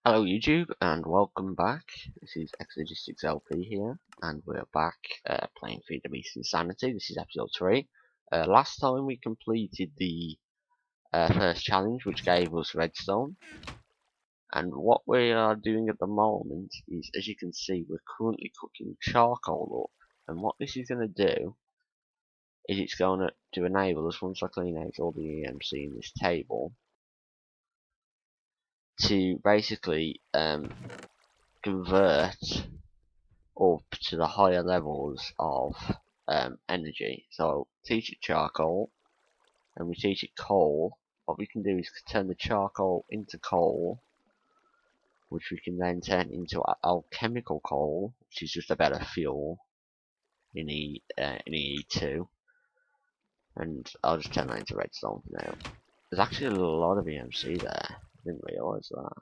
Hello YouTube and welcome back. This is xLoGisTicZz's here and we're back playing FTB Insanity. This is episode 3. Last time we completed the first challenge which gave us redstone, and what we are doing at the moment is, as you can see, we're currently cooking charcoal up, and what this is going to do is it's going to enable us, once I clean out all the EMC in this table, to basically convert up to the higher levels of energy. So teach it charcoal, and we teach it coal. What we can do is turn the charcoal into coal, which we can then turn into alchemical coal, which is just a better fuel in E2. And I'll just turn that into redstone for now. There's actually a lot of EMC there. I didn't realise that.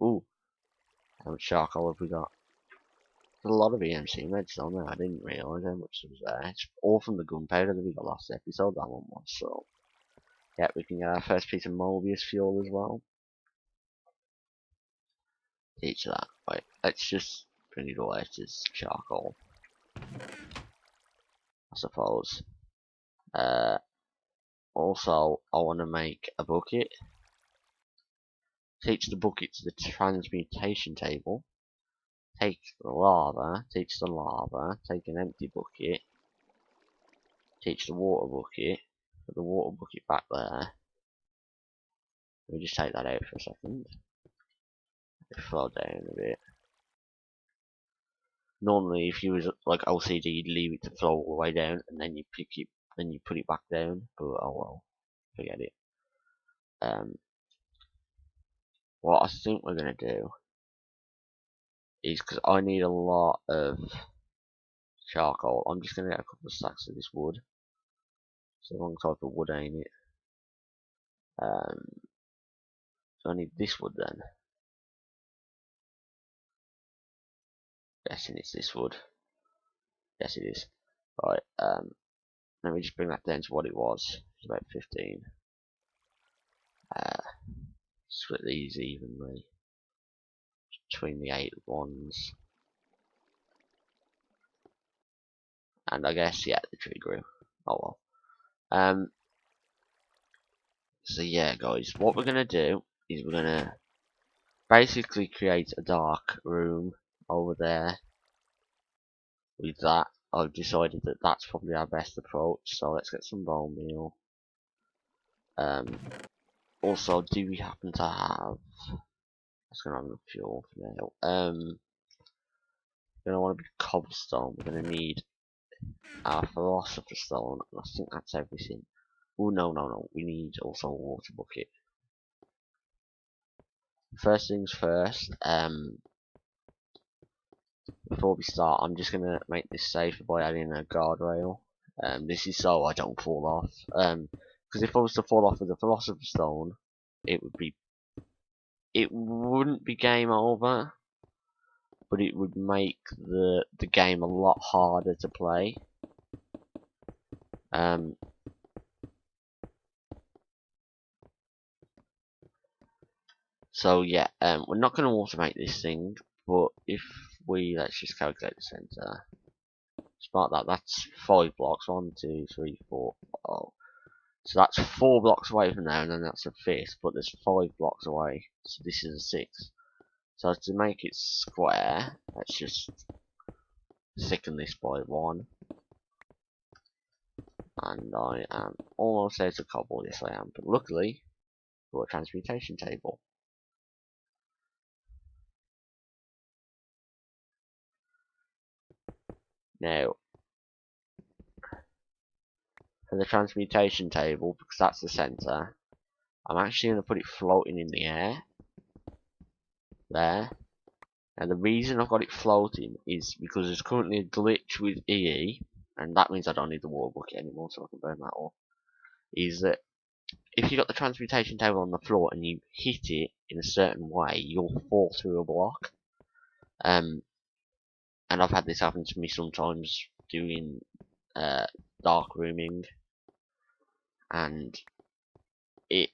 Ooh, how much charcoal have we got? There's a lot of EMC and redstone there. I didn't realise how much there was there. It's all from the gunpowder that we got last episode, that one was. So, yeah, we can get our first piece of Mobius fuel as well. Teach that. Right, let's just bring it away to charcoal, I suppose. Also, I want to make a bucket. Teach the bucket to the transmutation table. Take the lava, teach the lava, take an empty bucket, teach the water bucket, put the water bucket back there. Let me just take that out for a second. It flow down a bit. Normally, if you was like OCD, you'd leave it to flow all the way down, and then you pick it, then you put it back down. But oh well, forget it. What I think we're gonna do is, because I need a lot of charcoal, I'm just gonna get a couple of stacks of this wood. It's the wrong type of wood, ain't it? So I need this wood then. Guessing it's this wood. Yes, it is. Right. Let me just bring that down to what it was. It's about 15. Split these evenly between the 8 ones. And I guess, yeah, the tree grew. Oh well. So yeah, guys, what we're gonna do is we're gonna basically create a dark room over there. With that, I've decided that that's probably our best approach. So let's get some bone meal. Also, do we happen to have? Let's go on the fuel for now. We're gonna want to be cobblestone. We're gonna need our philosopher's stone, and I think that's everything. Oh no, we need also a water bucket. First things first, before we start, I'm just gonna make this safer by adding a guardrail. This is so I don't fall off. Because if I was to fall off with a philosopher's stone, it wouldn't be game over, but it would make the game a lot harder to play. So yeah, we're not going to automate this thing, but if we, let's just calculate the center. Smart that, that's 5 blocks. 1, 2, 3, 4. Oh. So that's 4 blocks away from there, and then that's a 5th, but there's 5 blocks away, so this is a 6th. So to make it square, let's just thicken this by 1. And I am almost out of cobble, yes I am, but luckily, we've got a transmutation table. Now, for the transmutation table, because that's the center, I'm actually going to put it floating in the air. There. And the reason I've got it floating is because there's currently a glitch with EE, and that means I don't need the water bucket anymore, so I can burn that off. Is that if you got the transmutation table on the floor and you hit it in a certain way, you'll fall through a block. And I've had this happen to me sometimes doing dark rooming, and it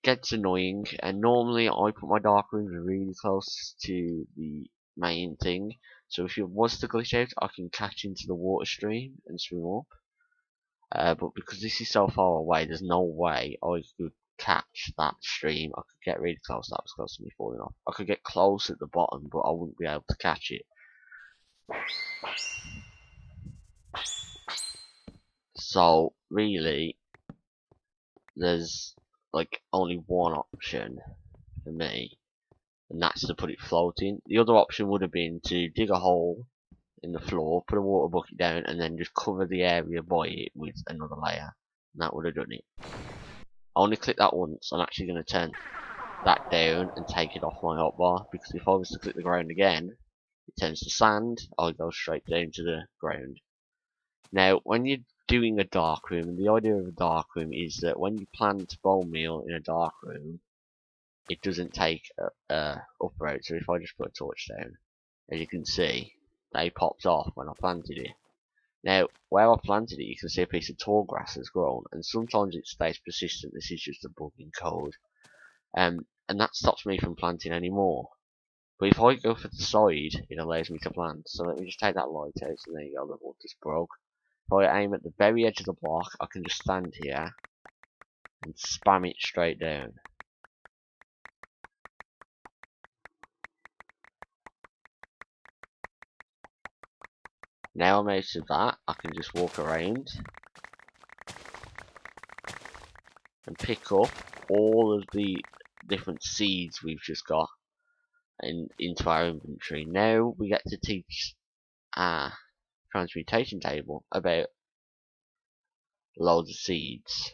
gets annoying, and normally I put my dark rooms really close to the main thing, so if it was to glitch out I can catch into the water stream and swim up, but because this is so far away there's no way I could catch that stream. I could get really close, that was close to me falling off. I could get close at the bottom but I wouldn't be able to catch it. So really there's like only one option for me, and that's to put it floating. The other option would have been to dig a hole in the floor, put a water bucket down, and then just cover the area by it with another layer. And that would have done it. I only click that once. I'm actually going to turn that down and take it off my hotbar, because if I was to click the ground again, it turns to sand. I'll go straight down to the ground. Now, when you're doing a dark room, the idea of a dark room is that when you plant bone meal in a dark room, it doesn't take uproot. So if I just put a torch down, as you can see, they popped off when I planted it. Now, where I planted it, you can see a piece of tall grass has grown, and sometimes it stays persistent. This is just a bug in code, and that stops me from planting anymore. But if I go for the side, it allows me to plant. So let me just take that light out, and there you go, the wood just broke. If I aim at the very edge of the block, I can just stand here and spam it straight down. Now I'm out of that, I can just walk around and pick up all of the different seeds we've just got into our inventory. Now we get to teach our transmutation table about loads of seeds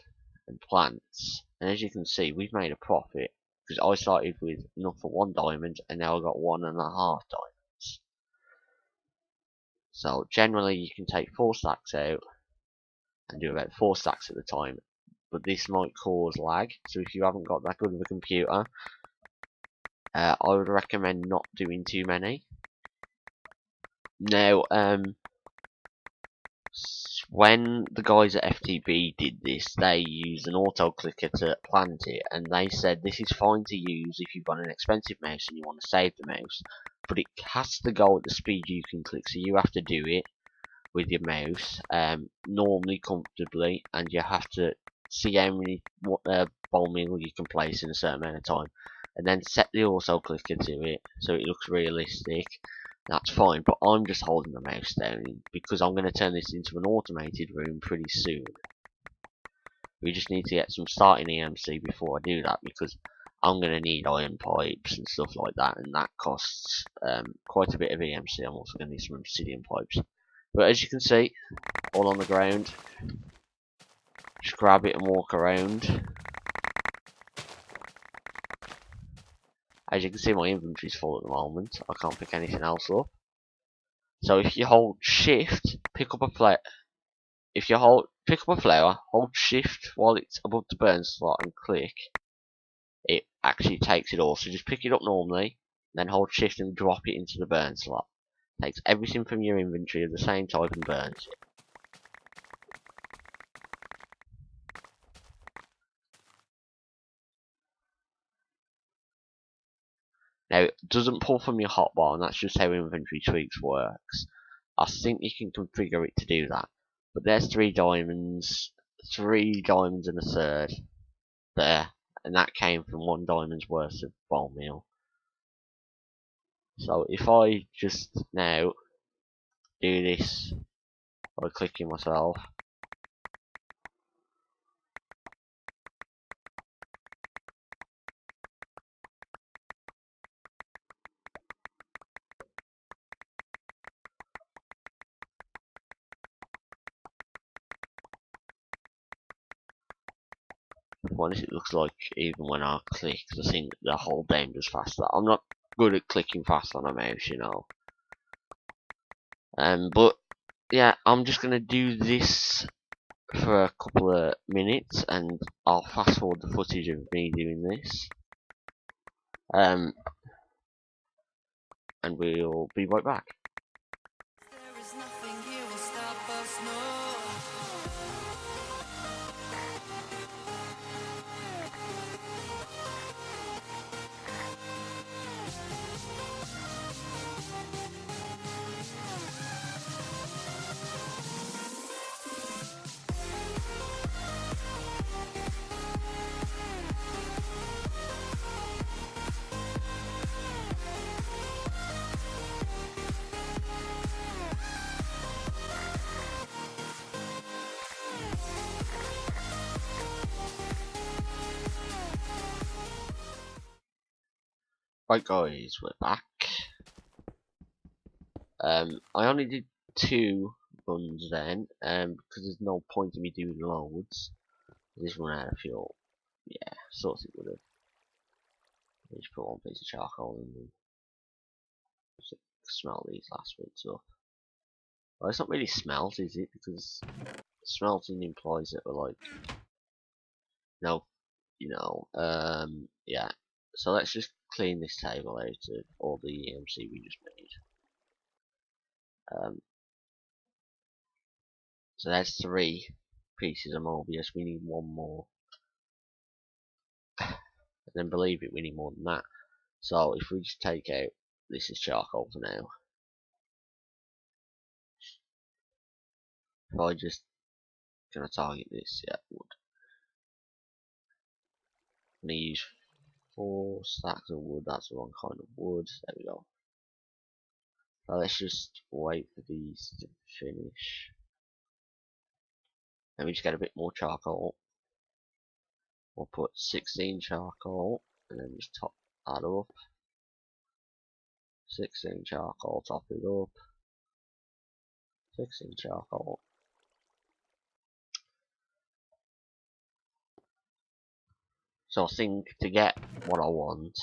and plants, and as you can see we've made a profit, because I started with enough for 1 diamond and now I've got 1.5 diamonds. So generally you can take 4 stacks out and do about 4 stacks at a time, but this might cause lag, so if you haven't got that good of a computer, I would recommend not doing too many. Now, when the guys at FTB did this, they used an auto clicker to plant it, and they said this is fine to use if you've got an expensive mouse and you want to save the mouse, but it has to go at the speed you can click, so you have to do it with your mouse, normally comfortably, and you have to see how many bone meal you can place in a certain amount of time, and then set the auto clicker to it so it looks realistic. That's fine, but I'm just holding the mouse down because I'm going to turn this into an automated room pretty soon. We just need to get some starting EMC before I do that, because I'm going to need iron pipes and stuff like that, and that costs quite a bit of EMC. I'm also going to need some obsidian pipes. But as you can see, all on the ground, just grab it and walk around. As you can see, my inventory's full at the moment. I can't pick anything else up. So if you hold shift, pick up a flower. If you pick up a flower, hold shift while it's above the burn slot and click, it actually takes it all. So just pick it up normally, then hold shift and drop it into the burn slot. Takes everything from your inventory of the same type and burns it. Now, it doesn't pull from your hotbar, and that's just how inventory tweaks works. I think you can configure it to do that. But there's 3 diamonds and a third there, and that came from 1 diamond's worth of bone meal. So if I just now do this by clicking myself, honestly, it looks like even when I click, I think the whole game does faster. I'm not good at clicking fast on a mouse, you know. But yeah, I'm just gonna do this for a couple of minutes, and I'll fast forward the footage of me doing this. And we'll be right back. There is nothing here will stop us, no. Right guys, we're back. I only did 2 runs then, because there's no point in me doing loads. I just run out of fuel. Yeah, sort of would have. Just put 1 piece of charcoal in and smelt these last bits up. Well, it's not really smelt, is it? Because smelting implies that we're like, no, yeah. So let's just clean this table out of all the EMC we just made. So there's 3 pieces of Mobius. We need 1 more. And then believe it, we need more than that. So if we just take out, this is charcoal for now. If I just gonna target this, yeah, wood. I'm gonna use 4 stacks of wood. That's the wrong kind of wood. There we go. So let's just wait for these to finish. Then we just get a bit more charcoal. We'll put 16 charcoal and then just top that up. 16 charcoal, top it up. 16 charcoal. So I think to get what I want,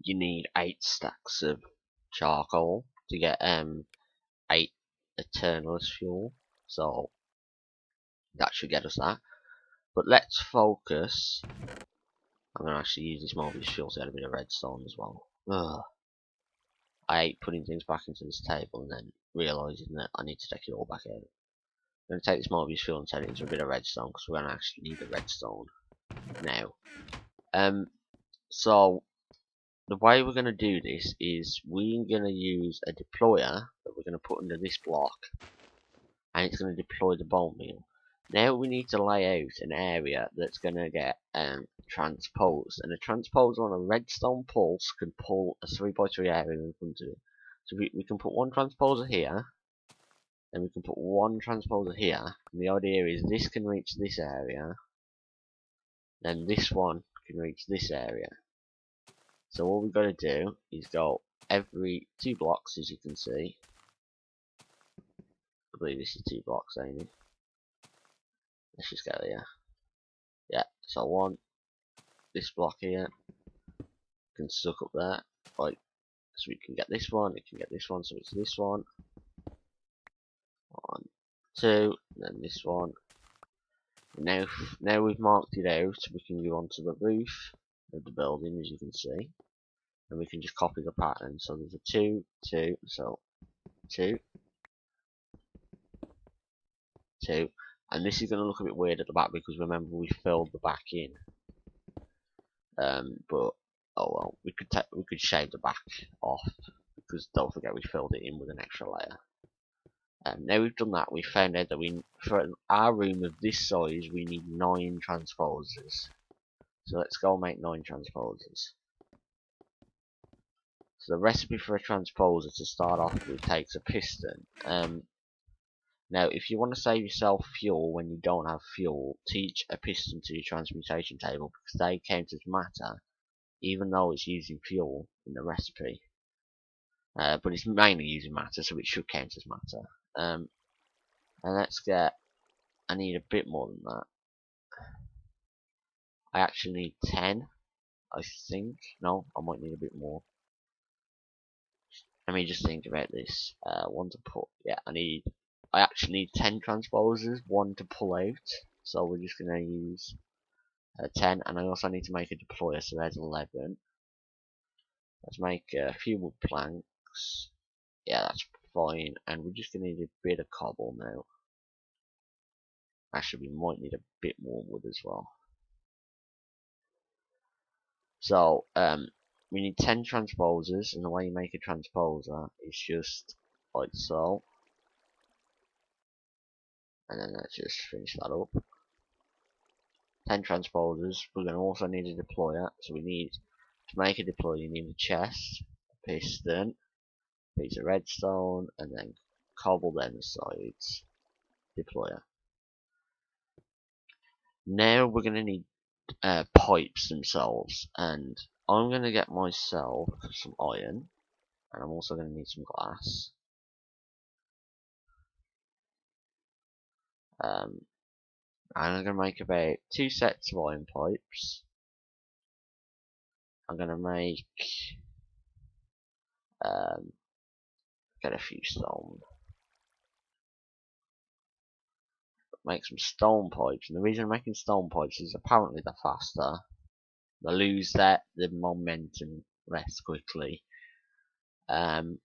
you need 8 stacks of charcoal to get 8 eternalist fuel. So that should get us that. But let's focus. I'm gonna actually use this Mobius fuel to get a bit of redstone as well. Ugh. I hate putting things back into this table and then realising that I need to take it all back out. I'm gonna take this Mobius fuel and turn it into a bit of redstone because we're gonna actually need the redstone now. So the way we're gonna do this is we're gonna use a deployer that we're gonna put under this block, and it's gonna deploy the bone meal. Now we need to lay out an area that's gonna get transposed, and a transposer on a redstone pulse can pull a 3x3 area in front of it. So we can put 1 transposer here, and we can put 1 transposer here, and the idea is this can reach this area, then this one can reach this area. So all we've got to do is go every 2 blocks, as you can see. I believe this is 2 blocks, ain't it? Let's just go here. Yeah, so 1, this block here, can suck up there, right? So we can get this one, it can get this one, so it's this one. 1, 2, and then this one. Now we've marked it out, we can go onto the roof of the building, as you can see, and we can just copy the pattern. So there's a 2, 2, so 2, 2, and this is going to look a bit weird at the back because remember we filled the back in. But oh well, we could shave the back off because don't forget we filled it in with an extra layer. Now we've done that, we found out that for our room of this size we need 9 transposers. So let's go make 9 transposers. So the recipe for a transposer to start off with takes a piston. Now if you want to save yourself fuel when you don't have fuel, teach a piston to your transmutation table because they count as matter even though it's using fuel in the recipe. But it's mainly using matter, so it should count as matter. And let's get, I need a bit more than that. I actually need 10, I think. No, I might need a bit more. Let me just think about this. 1 to put, yeah, I actually need 10 transposers, 1 to pull out. So we're just gonna use 10, and I also need to make a deployer, so there's 11. Let's make a few wood planks. Yeah, that's fine, and we're just gonna need a bit of cobble now. Actually, we might need a bit more wood as well. So, we need 10 transposers, and the way you make a transposer is just like so. And then let's just finish that up. 10 transposers. We're going to also need a deployer, so we need, to make a deployer, you need a chest, a piston, a piece of redstone, and then cobble down the sides. Deployer. Now we're going to need pipes themselves, and I'm going to get myself some iron, and I'm also going to need some glass. And I'm going to make about 2 sets of iron pipes. I'm going to make get a few stone. Make some stone pipes, and the reason I'm making stone pipes is apparently they're faster. They lose the momentum less quickly. I'm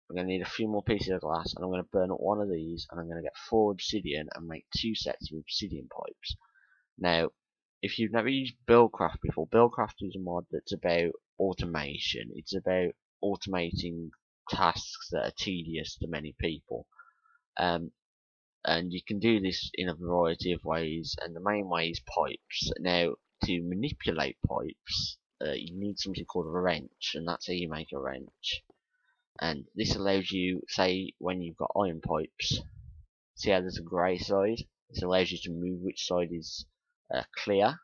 going to need a few more pieces of glass, and I'm going to burn up one of these, and I'm going to get 4 obsidian and make 2 sets of obsidian pipes. Now, if you've never used Buildcraft before, Buildcraft is a mod that's about automation. It's about automating tasks that are tedious to many people. And you can do this in a variety of ways, and the main way is pipes. Now, to manipulate pipes, you need something called a wrench, and that's how you make a wrench. And this allows you, say, when you've got iron pipes, see how there's a grey side? This allows you to move which side is clear.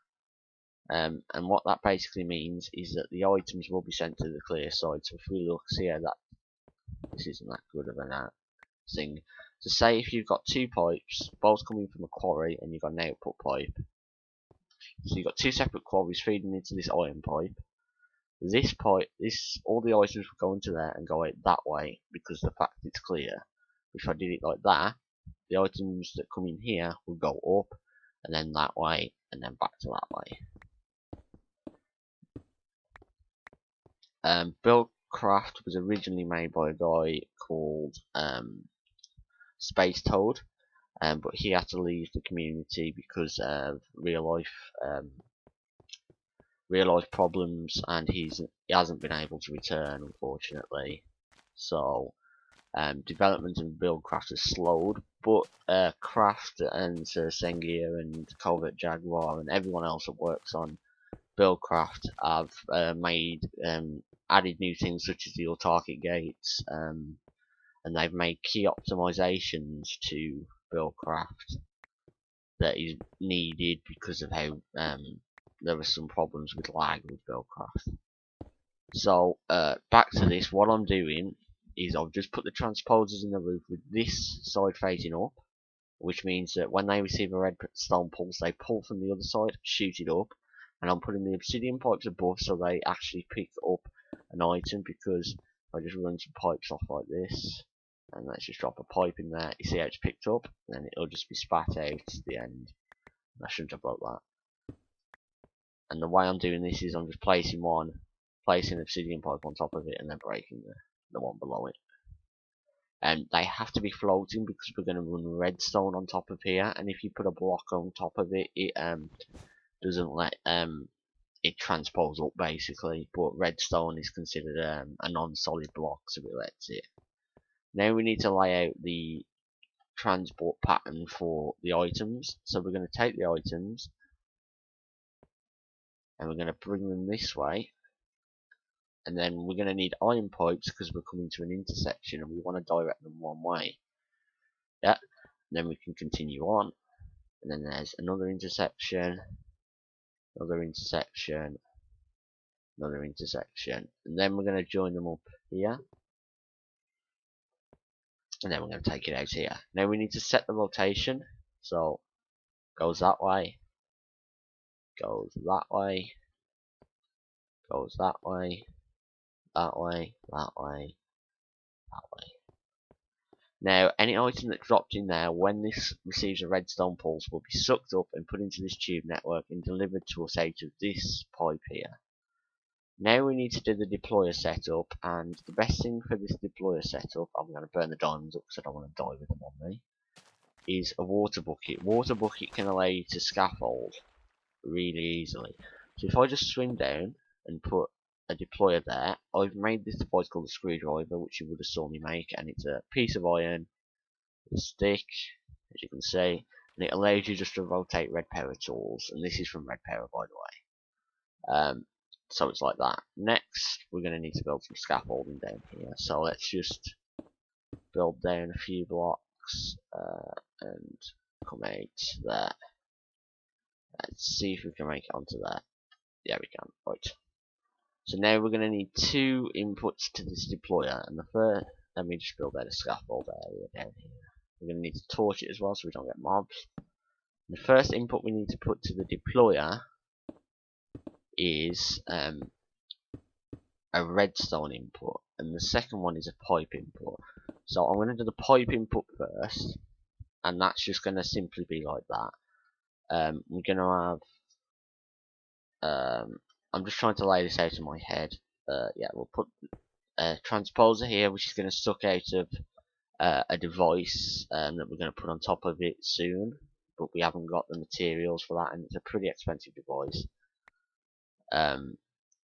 And what that basically means is that the items will be sent to the clear side. So if we look, see how that, this isn't that good of an thing. So say if you've got 2 pipes, both coming from a quarry, and you've got an output pipe. So you've got 2 separate quarries feeding into this iron pipe. This pipe, all the items will go into there and go out that way because the fact it's clear. If I did it like that, the items that come in here will go up, and then that way, and then back to that way. Buildcraft was originally made by a guy called Space Toad, but he had to leave the community because of real life problems, and he hasn't been able to return, unfortunately. So development in Buildcraft has slowed, but Craft and Sengia and Covert Jaguar and everyone else that works on Buildcraft have added new things such as the autarkic gates, and they've made key optimizations to Buildcraft that is needed because of how there were some problems with lag with Buildcraft. So back to this, what I'm doing is I've just put the transposers in the roof with this side facing up, which means that when they receive a redstone pulse, they pull from the other side, shoot it up, and I'm putting the obsidian pipes above so they actually pick up an item, because if I just run some pipes off like this, and let's just drop a pipe in there, you see how it's picked up, and then it'll just be spat out at the end. I shouldn't have broke that. And the way I'm doing this is I'm just placing an obsidian pipe on top of it, and then breaking the one below it. And they have to be floating because we're going to run redstone on top of here, and if you put a block on top of it, it doesn't let it transpose up basically, but redstone is considered a non-solid block, so it lets it. Now we need to lay out the transport pattern for the items, so we're going to take the items and we're going to bring them this way, and then we're going to need iron pipes because we're coming to an intersection and we want to direct them one way. Yeah, and then we can continue on, and then there's another intersection, another intersection, another intersection, and then we're going to join them up here, and then we're going to take it out here. Now we need to set the rotation, so goes that way, goes that way, goes that way, that way, that way, that way. Now, any item that's dropped in there, when this receives a redstone pulse, will be sucked up and put into this tube network and delivered to us out of this pipe here. Now we need to do the deployer setup, and the best thing for this deployer setup, I'm going to burn the diamonds up because I don't want to die with them on me, is a water bucket. Water bucket can allow you to scaffold really easily. So if I just swing down and put a deployer there, I've made this device called a screwdriver, which you would have saw me make, and it's a piece of iron, a stick, as you can see, and it allows you just to rotate red power tools, and this is from red power, by the way. So it's like that. Next, we're going to need to build some scaffolding down here, so let's just build down a few blocks and come out there. Let's see if we can make it onto there. Yeah, we can. Right. So now we're going to need 2 inputs to this deployer, and the first, let me just build out a scaffold area down here. We're going to need to torch it as well so we don't get mobs. The first input we need to put to the deployer is a redstone input, and the second one is a pipe input. So I'm going to do the pipe input first, and that's just going to simply be like that. We're going to have I'm just trying to lay this out in my head. Yeah, we'll put a transposer here, which is going to suck out of a device that we're going to put on top of it soon, but we haven't got the materials for that, and it's a pretty expensive device.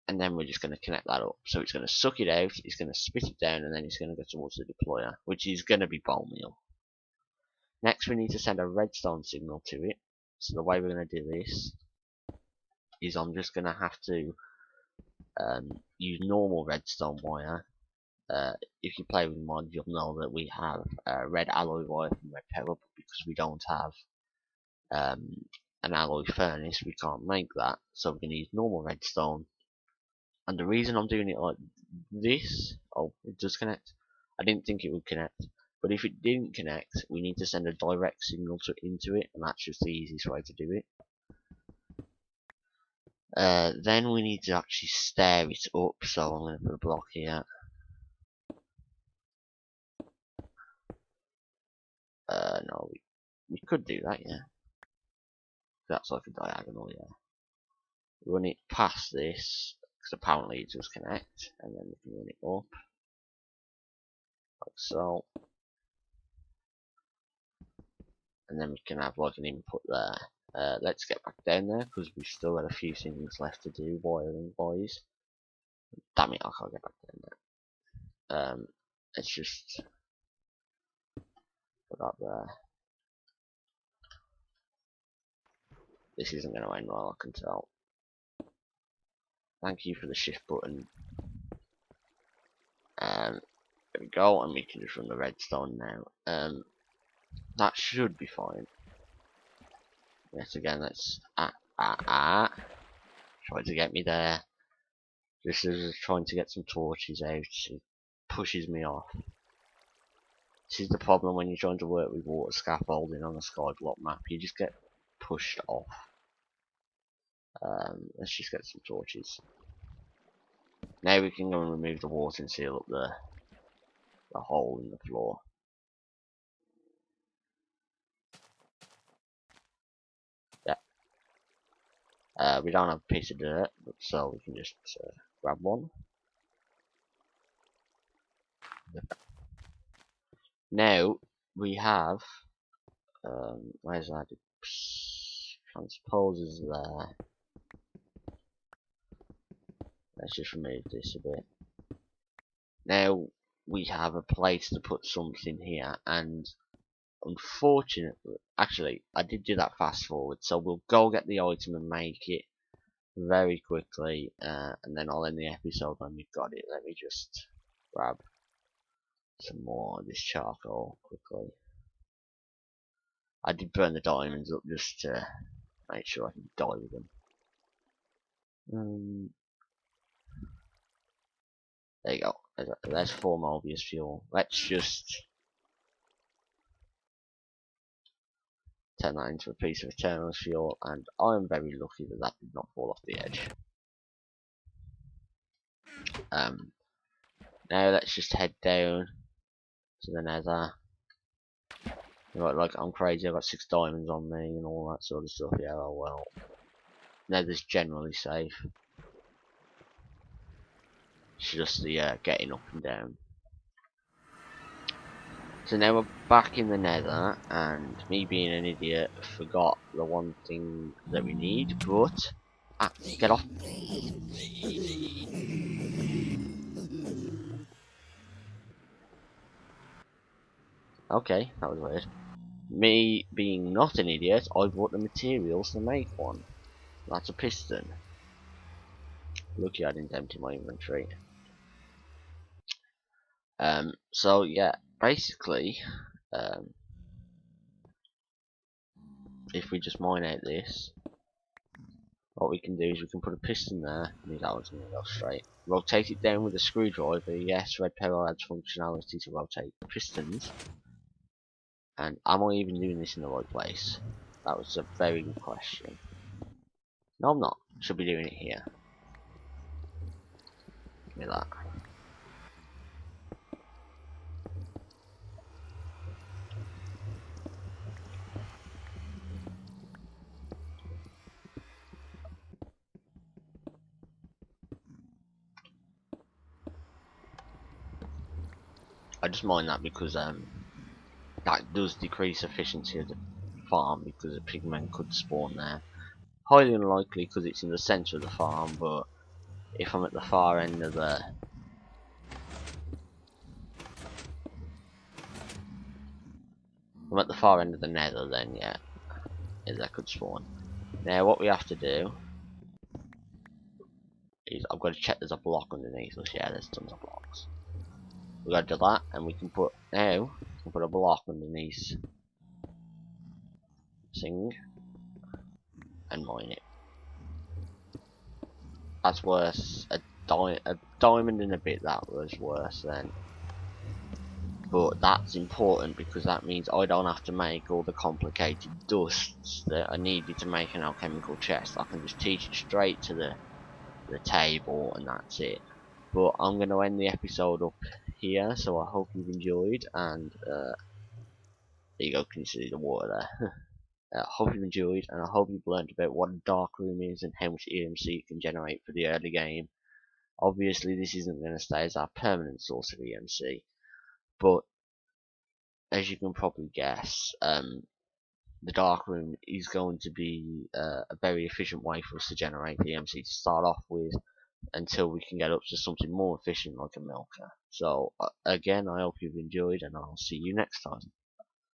And then we're just going to connect that up. So it's going to suck it out, it's going to spit it down, and then it's going to go towards the deployer, which is going to be bone meal. Next, we need to send a redstone signal to it. So the way we're going to do this is I'm just going to have to use normal redstone wire. If you play with mods, you'll know that we have red alloy wire from Red Power, but because we don't have an alloy furnace, we can't make that. So we're going to use normal redstone. And the reason I'm doing it like this, oh, it does connect. I didn't think it would connect, but if it didn't connect, we need to send a direct signal into it, and that's just the easiest way to do it. Then we need to actually stair it up, so I'm going to put a block here. No, we could do that, yeah. That's like a diagonal, yeah. Run it past this, because apparently it does connect, and then we can run it up, like so. And then we can have like an input there. Let's get back down there, because we've still got a few things left to do, wiring wise. Damn it, I can't get back down there. Let's just put that there. This isn't going to end well, I can tell. Thank you for the shift button. There we go, and we can just run the redstone now. That should be fine. Yes, again, let's try to get me there. Just as trying to get some torches out, it pushes me off. This is the problem when you're trying to work with water scaffolding on a skyblock map. You just get pushed off. Let's just get some torches. Now we can go and remove the water and seal up the hole in the floor. Yeah. We don't have a piece of dirt, so we can just grab one. Now we have where's that? Transposers there. Let's just remove this a bit. Now we have a place to put something here, and unfortunately, actually, I did do that fast forward, so we'll go get the item and make it very quickly, and then I'll end the episode when we've got it. Let me just grab some more of this charcoal quickly. I did burn the diamonds up just to make sure I can die with them. There you go. There's 4 Mobius fuel. Let's just turn that into a piece of Eternal's fuel, and I am very lucky that that did not fall off the edge. Now let's just head down to the nether. Like I'm crazy, I've got 6 diamonds on me and all that sort of stuff. Yeah, oh well. Nether's generally safe. It's just the getting up and down. So now we're back in the nether, and me being an idiot forgot the one thing that we need, but get off. Okay, that was weird. Me being not an idiot, I bought the materials to make one. That's a piston. Lucky I didn't empty my inventory. So yeah, basically, if we just mine out this, what we can do is we can put a piston there, and that one's going to go straight. Rotate it down with a screwdriver. Yes, red power adds functionality to rotate pistons. And am I even doing this in the right place? That was a very good question. No, I'm not. Should be doing it here. Give me that. I just mind that because that does decrease efficiency of the farm because the pigmen could spawn there. Highly unlikely because it's in the centre of the farm, but if I'm at the far end of the nether, then yeah, that could spawn. Now what we have to do is I've got to check there's a block underneath us. Yeah, there's tons of blocks. We got to do that, and we can put a block underneath Sing and mine it. That's worse. A diamond and a bit, that was worse then. But that's important because that means I don't have to make all the complicated dusts that I needed to make an alchemical chest. I can just teach it straight to the table and that's it. But I'm going to end the episode up here, so I hope you've enjoyed, and there you go, can you see the water there? I hope you've enjoyed, and I hope you've learned about what a dark room is and how much EMC you can generate for the early game. Obviously this isn't going to stay as our permanent source of EMC, but as you can probably guess, the dark room is going to be a very efficient way for us to generate EMC to start off with, until we can get up to something more efficient like a milker. So again, I hope you've enjoyed, and I'll see you next time.